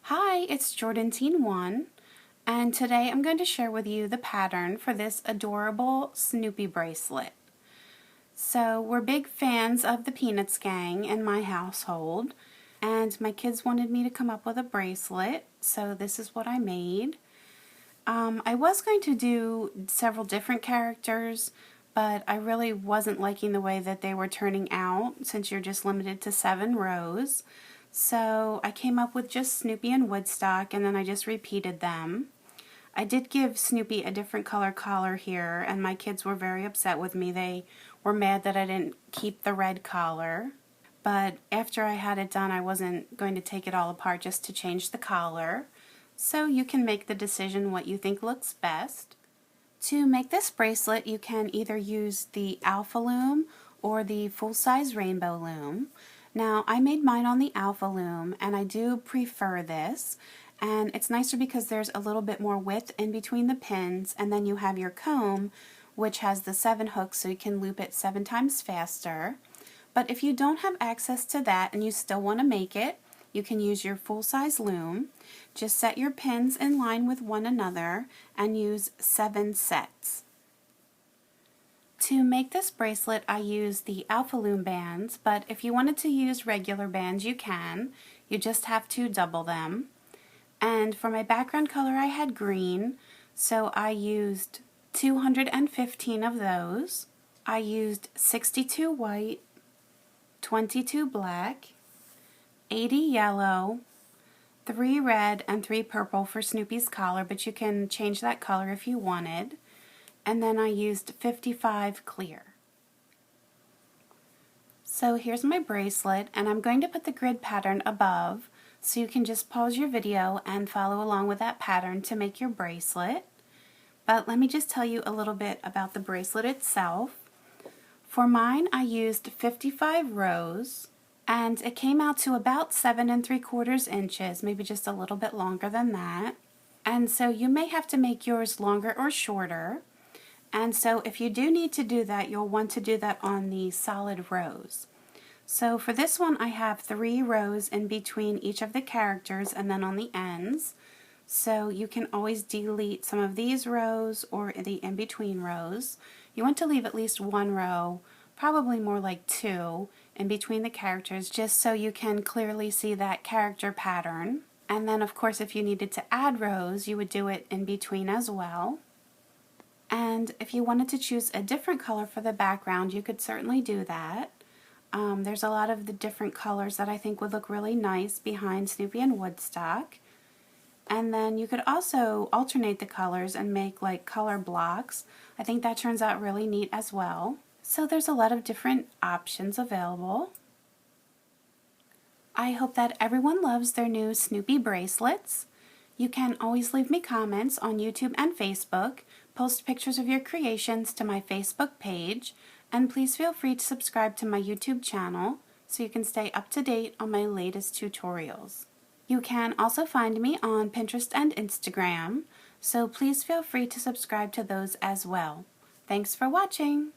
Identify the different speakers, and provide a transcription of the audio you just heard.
Speaker 1: Hi, it's Jordan Teen 1, and today I'm going to share with you the pattern for this adorable Snoopy bracelet. So we're big fans of the Peanuts gang in my household, and my kids wanted me to come up with a bracelet, so this is what I made. I was going to do several different characters, but I really wasn't liking the way that they were turning out since you're just limited to 7 rows. So I came up with just Snoopy and Woodstock, and then I just repeated them. I did give Snoopy a different color collar here, and my kids were very upset with me. They were mad that I didn't keep the red collar. But after I had it done, I wasn't going to take it all apart just to change the collar. So you can make the decision what you think looks best. To make this bracelet, you can either use the Alpha Loom or the full-size Rainbow Loom. Now, I made mine on the Alpha Loom, and I do prefer this. And it's nicer because there's a little bit more width in between the pins, and then you have your comb, which has the 7 hooks, so you can loop it 7 times faster. But if you don't have access to that and you still want to make it, you can use your full-size loom. Just set your pins in line with one another and use 7 sets. To make this bracelet, I used the Alpha Loom bands, but if you wanted to use regular bands, you can. You just have to double them. And for my background color, I had green, so I used 215 of those. I used 62 white, 22 black, 80 yellow, 3 red, and 3 purple for Snoopy's collar, but you can change that color if you wanted. And then I used 55 clear. So here's my bracelet, and I'm going to put the grid pattern above, so you can just pause your video and follow along with that pattern to make your bracelet. But let me just tell you a little bit about the bracelet itself. For mine, I used 55 rows, and it came out to about 7 3/4 inches, maybe just a little bit longer than that. And so you may have to make yours longer or shorter. And so if you do need to do that, you'll want to do that on the solid rows. So for this one, I have 3 rows in between each of the characters and then on the ends. So you can always delete some of these rows or the in-between rows. You want to leave at least 1 row, probably more like 2, in between the characters, just so you can clearly see that character pattern. And then of course if you needed to add rows, you would do it in between as well. And if you wanted to choose a different color for the background, you could certainly do that. There's a lot of the different colors that I think would look really nice behind Snoopy and Woodstock. And then you could also alternate the colors and make like color blocks. I think that turns out really neat as well. So there's a lot of different options available. I hope that everyone loves their new Snoopy bracelets. You can always leave me comments on YouTube and Facebook, post pictures of your creations to my Facebook page, and please feel free to subscribe to my YouTube channel so you can stay up to date on my latest tutorials. You can also find me on Pinterest and Instagram, so please feel free to subscribe to those as well. Thanks for watching!